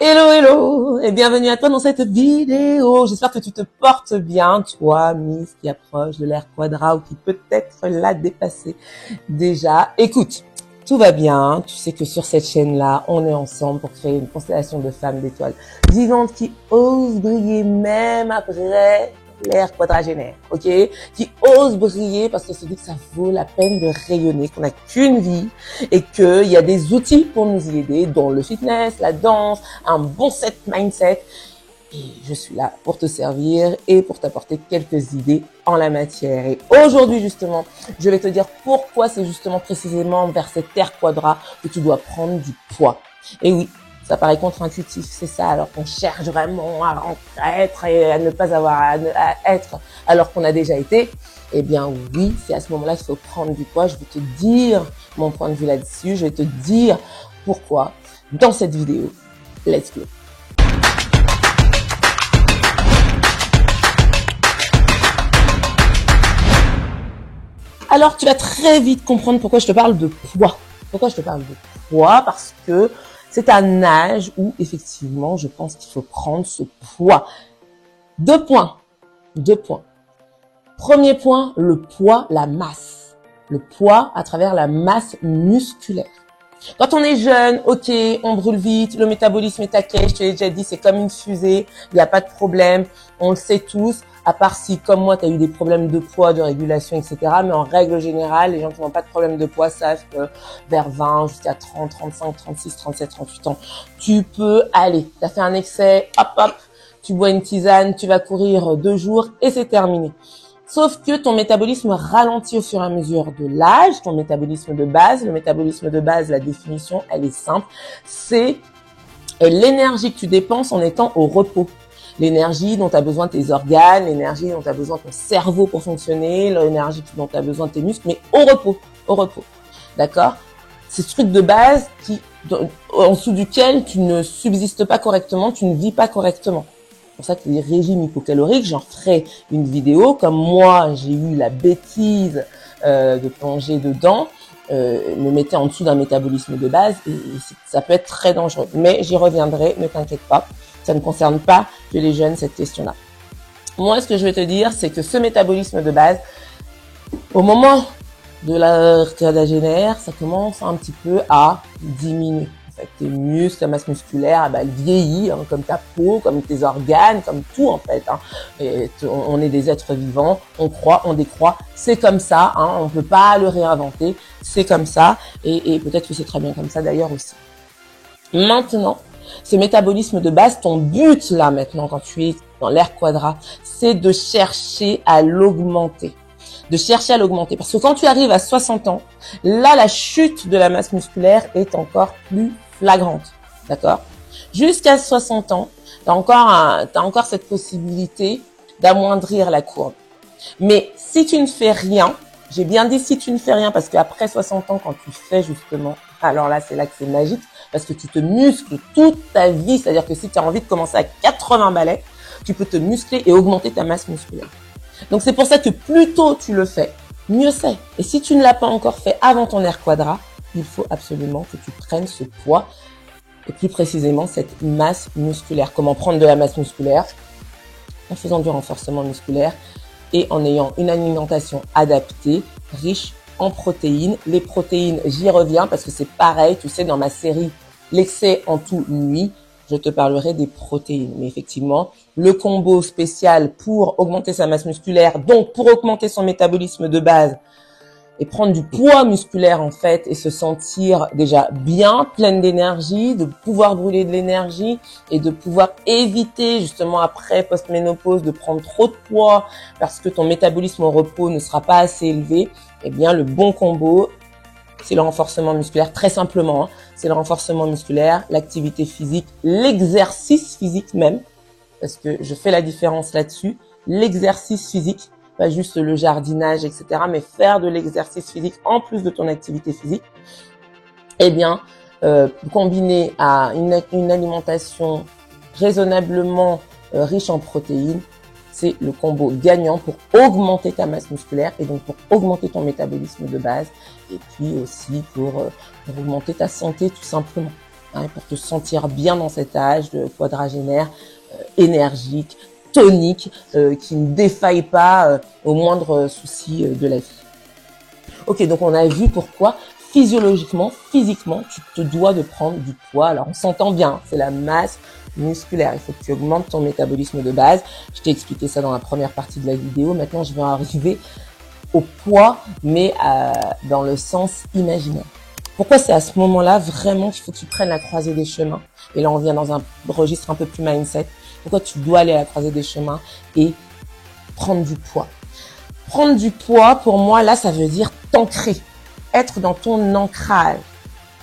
Hello, hello, et bienvenue à toi dans cette vidéo. J'espère que tu te portes bien, toi, Miss, qui approche de l'ère quadra ou qui peut-être l'a dépassé déjà. Écoute, tout va bien. Tu sais que sur cette chaîne-là, on est ensemble pour créer une constellation de femmes d'étoiles vivantes qui osent briller même après l'ère quadragénaire, ok? Qui osent briller parce qu'elles se disent que ça vaut la peine de rayonner, qu'on n'a qu'une vie et qu'il y a des outils pour nous y aider, dont le fitness, la danse, un bon set mindset. Et je suis là pour te servir et pour t'apporter quelques idées en la matière. Et aujourd'hui, justement, je vais te dire pourquoi c'est justement précisément vers cette terre quadra que tu dois prendre du poids. Et oui, ça paraît contre-intuitif, c'est ça, alors qu'on cherche vraiment à être et à ne pas avoir à être alors qu'on a déjà été. Eh bien oui, c'est à ce moment-là qu'il faut prendre du poids. Je vais te dire mon point de vue là-dessus, je vais te dire pourquoi dans cette vidéo. Let's go. Alors, tu vas très vite comprendre pourquoi je te parle de poids. Pourquoi je te parle de poids? Parce que c'est un âge où, effectivement, je pense qu'il faut prendre ce poids. Deux points. Premier point, le poids, la masse. Le poids à travers la masse musculaire. Quand on est jeune, ok, on brûle vite, le métabolisme est taquet, je te l'ai déjà dit, c'est comme une fusée, il n'y a pas de problème, on le sait tous, à part si, comme moi, tu as eu des problèmes de poids, de régulation, etc. Mais en règle générale, les gens qui n'ont pas de problème de poids savent que vers 20 jusqu'à 30, 35, 36, 37, 38 ans, tu peux aller. Tu as fait un excès, hop, tu bois une tisane, tu vas courir 2 jours et c'est terminé. Sauf que ton métabolisme ralentit au fur et à mesure de l'âge, ton métabolisme de base. Le métabolisme de base, la définition, elle est simple. C'est l'énergie que tu dépenses en étant au repos. L'énergie dont tu as besoin tes organes, l'énergie dont tu as besoin ton cerveau pour fonctionner, l'énergie dont tu as besoin tes muscles, mais au repos. D'accord? C'est ce truc de base en dessous duquel tu ne subsistes pas correctement, tu ne vis pas correctement. C'est pour ça que les régimes hypocaloriques, j'en ferai une vidéo. Comme moi, j'ai eu la bêtise de plonger dedans, me mettais en dessous d'un métabolisme de base et ça peut être très dangereux. Mais j'y reviendrai, ne t'inquiète pas. Ça ne concerne pas que les jeunes, cette question-là. Moi, ce que je vais te dire, c'est que ce métabolisme de base, au moment de la quadragénaire, ça commence un petit peu à diminuer. En fait, tes muscles, ta masse musculaire, elle vieillit, hein, comme ta peau, comme tes organes, comme tout en fait. Hein. Et on est des êtres vivants, on croît, on décroît, c'est comme ça. Hein, on peut pas le réinventer, c'est comme ça. Et peut-être que c'est très bien comme ça d'ailleurs aussi. Maintenant, ce métabolisme de base, ton but là maintenant, quand tu es dans l'ère quadra, c'est de chercher à l'augmenter. Parce que quand tu arrives à 60 ans, là, la chute de la masse musculaire est encore plus flagrante. D'accord? Jusqu'à 60 ans, t'as encore cette possibilité d'amoindrir la courbe. Mais si tu ne fais rien, j'ai bien dit si tu ne fais rien, parce qu'après 60 ans, quand tu fais justement, alors là, c'est là que c'est magique, parce que tu te muscles toute ta vie. C'est-à-dire que si tu as envie de commencer à 80 balais, tu peux te muscler et augmenter ta masse musculaire. Donc, c'est pour ça que plus tôt tu le fais, mieux c'est. Et si tu ne l'as pas encore fait avant ton ère quadra, il faut absolument que tu prennes ce poids et plus précisément cette masse musculaire. Comment prendre de la masse musculaire? En faisant du renforcement musculaire et en ayant une alimentation adaptée, riche en protéines. Les protéines, j'y reviens parce que c'est pareil, tu sais, dans ma série L'excès en tout nuit, je te parlerai des protéines. Mais effectivement, le combo spécial pour augmenter sa masse musculaire, donc pour augmenter son métabolisme de base et prendre du poids musculaire en fait et se sentir déjà bien, pleine d'énergie, de pouvoir brûler de l'énergie et de pouvoir éviter justement après post-ménopause de prendre trop de poids parce que ton métabolisme au repos ne sera pas assez élevé, eh bien le bon combo, c'est le renforcement musculaire, très simplement. Hein. C'est le renforcement musculaire, l'activité physique, l'exercice physique même, parce que je fais la différence là-dessus. L'exercice physique, pas juste le jardinage, etc., mais faire de l'exercice physique en plus de ton activité physique. Eh bien, combiné à une alimentation raisonnablement riche en protéines, c'est le combo gagnant pour augmenter ta masse musculaire et donc pour augmenter ton métabolisme de base et puis aussi pour augmenter ta santé tout simplement. hein, pour te sentir bien dans cet âge de quadragénaire, énergique, tonique, qui ne défaille pas au moindre souci de la vie. Ok, donc on a vu pourquoi physiologiquement, physiquement, tu te dois de prendre du poids. Alors on s'entend bien, c'est la masse musculaire. Il faut que tu augmentes ton métabolisme de base. Je t'ai expliqué ça dans la première partie de la vidéo. Maintenant, je vais arriver au poids, mais dans le sens imaginaire. Pourquoi c'est à ce moment-là vraiment qu'il faut que tu prennes la croisée des chemins? Et là, on vient dans un registre un peu plus mindset. Pourquoi tu dois aller à la croisée des chemins et prendre du poids? Prendre du poids, pour moi, là, ça veut dire t'ancrer, être dans ton ancrage,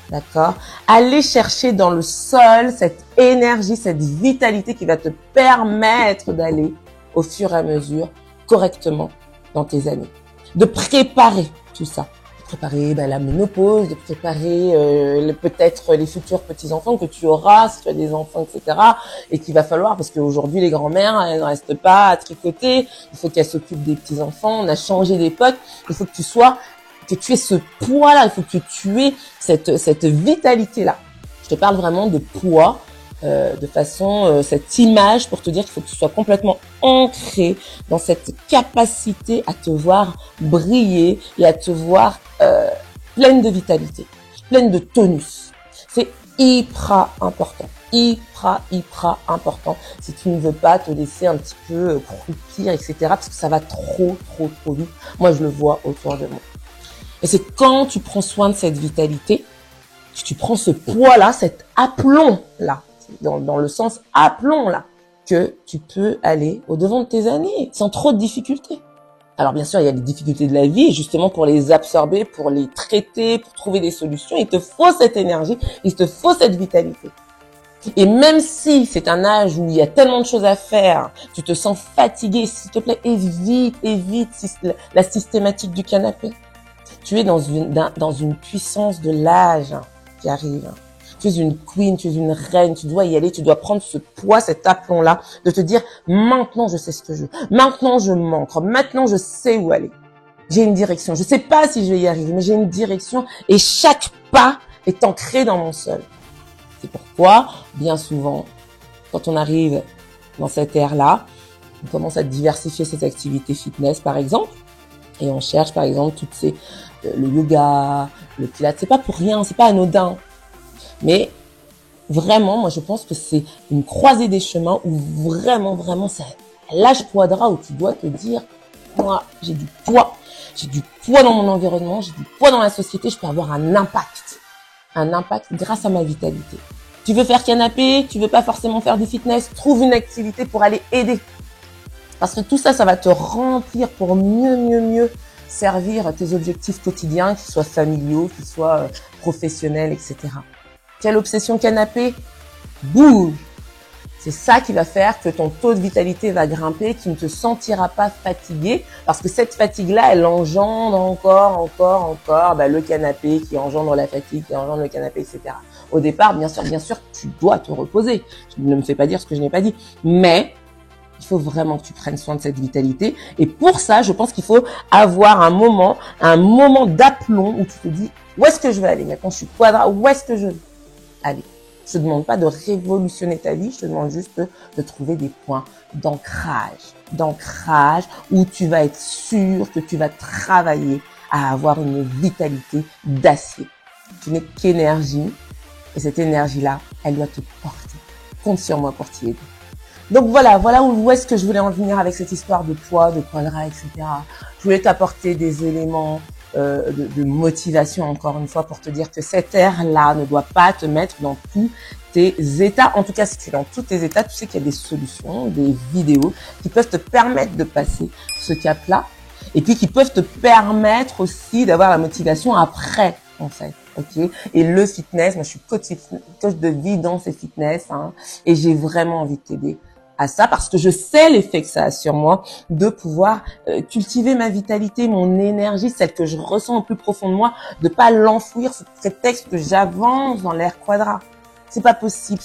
d'accord? Aller chercher dans le sol cette énergie, cette vitalité qui va te permettre d'aller au fur et à mesure correctement dans tes années. De préparer tout ça. De préparer la ménopause, de préparer peut-être les futurs petits-enfants que tu auras, si tu as des enfants, etc. Et qu'il va falloir, parce qu'aujourd'hui, les grand-mères, elles ne restent pas à tricoter. Il faut qu'elles s'occupent des petits-enfants. On a changé d'époque. Il faut que tu aies ce poids-là. Il faut que tu aies cette vitalité-là. Je te parle vraiment de poids, de façon, cette image pour te dire qu'il faut que tu sois complètement ancré dans cette capacité à te voir briller et à te voir pleine de vitalité, pleine de tonus. C'est hyper important, hyper important si tu ne veux pas te laisser un petit peu croupir, etc. parce que ça va trop vite. Moi, je le vois autour de moi. Et c'est quand tu prends soin de cette vitalité, tu prends ce poids-là, cet aplomb-là, dans le sens aplomb là, que tu peux aller au-devant de tes années sans trop de difficultés. Alors bien sûr, il y a les difficultés de la vie et justement pour les absorber, pour les traiter, pour trouver des solutions, il te faut cette énergie, il te faut cette vitalité. Et même si c'est un âge où il y a tellement de choses à faire, tu te sens fatigué, s'il te plaît, évite la systématique du canapé. Tu es dans une puissance de l'âge qui arrive. Tu es une queen, tu es une reine, tu dois y aller, tu dois prendre ce poids, cet aplomb-là, de te dire, maintenant je sais ce que je veux, maintenant je m'ancre, maintenant je sais où aller. J'ai une direction, je sais pas si je vais y arriver, mais j'ai une direction et chaque pas est ancré dans mon sol. C'est pourquoi, bien souvent, quand on arrive dans cette ère-là, on commence à diversifier ses activités fitness, par exemple, et on cherche, par exemple, le yoga, le pilates. C'est pas pour rien, c'est pas anodin. Mais vraiment, moi, je pense que c'est une croisée des chemins où vraiment, c'est l'âge quadra où tu dois te dire, moi, j'ai du poids dans mon environnement, j'ai du poids dans la société, je peux avoir un impact grâce à ma vitalité. Tu veux faire canapé, tu veux pas forcément faire du fitness, trouve une activité pour aller aider. Parce que tout ça, ça va te remplir pour mieux servir tes objectifs quotidiens, qu'ils soient familiaux, qu'ils soient professionnels, etc. Quelle obsession canapé? Bouge! C'est ça qui va faire que ton taux de vitalité va grimper, tu ne te sentiras pas fatigué, parce que cette fatigue-là, elle engendre encore le canapé qui engendre la fatigue, qui engendre le canapé, etc. Au départ, bien sûr, tu dois te reposer. Ne me fais pas dire ce que je n'ai pas dit. Mais il faut vraiment que tu prennes soin de cette vitalité. Et pour ça, je pense qu'il faut avoir un moment d'aplomb où tu te dis, où est-ce que je vais aller? Maintenant, je suis quadra, où est-ce que je vais aller? Je te demande pas de révolutionner ta vie, je te demande juste de trouver des points d'ancrage où tu vas être sûr que tu vas travailler à avoir une vitalité d'acier. Tu n'es qu'énergie et cette énergie-là, elle doit te porter. Compte sur moi pour t'y aider. Donc voilà où est-ce que je voulais en venir avec cette histoire de poids, de quadra, etc. Je voulais t'apporter des éléments de motivation, encore une fois, pour te dire que cette ère-là ne doit pas te mettre dans tous tes états. En tout cas, si tu es dans tous tes états, tu sais qu'il y a des solutions, des vidéos qui peuvent te permettre de passer ce cap-là et puis qui peuvent te permettre aussi d'avoir la motivation après, en fait. Ok. Et le fitness, moi je suis coach de vie dans ces fitness, et j'ai vraiment envie de t'aider à ça parce que je sais l'effet que ça a sur moi de pouvoir cultiver ma vitalité, mon énergie, celle que je ressens au plus profond de moi, de pas l'enfouir sous prétexte que j'avance dans l'ère quadra. C'est pas possible.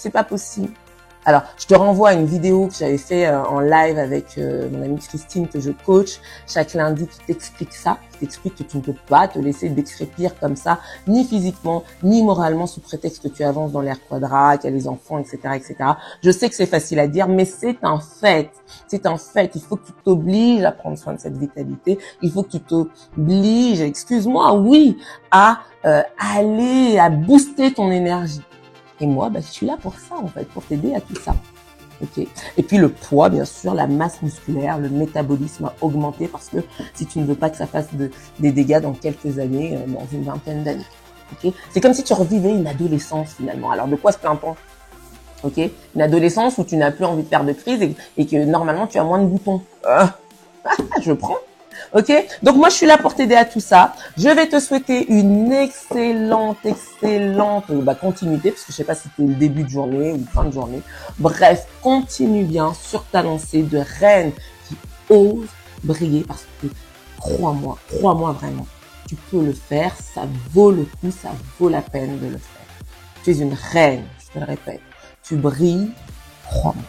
Alors, je te renvoie à une vidéo que j'avais fait en live avec mon amie Christine que je coach chaque lundi qui t'explique ça, qui t'explique que tu ne peux pas te laisser décrépir comme ça, ni physiquement, ni moralement sous prétexte que tu avances dans l'ère quadra, qu'il y a les enfants, etc., etc. Je sais que c'est facile à dire, mais c'est un fait. C'est un fait. Il faut que tu t'obliges à prendre soin de cette vitalité. Il faut que tu t'obliges, excuse-moi, oui, à aller, à booster ton énergie. Et moi, je suis là pour ça, en fait, pour t'aider à tout ça. Ok. Et puis le poids, bien sûr, la masse musculaire, le métabolisme a augmenté parce que si tu ne veux pas que ça fasse des dégâts dans quelques années, dans une vingtaine d'années. Ok. C'est comme si tu revivais une adolescence finalement. Alors de quoi se plaint-on? Ok. Une adolescence où tu n'as plus envie de faire de crise et que normalement tu as moins de boutons. Je prends. Ok, donc moi je suis là pour t'aider à tout ça. Je vais te souhaiter une excellente continuité, parce que je sais pas si c'est le début de journée ou fin de journée. Bref, continue bien sur ta lancée de reine qui ose briller, parce que crois-moi vraiment, tu peux le faire, ça vaut le coup, ça vaut la peine de le faire. Tu es une reine, je te le répète. Tu brilles, crois-moi.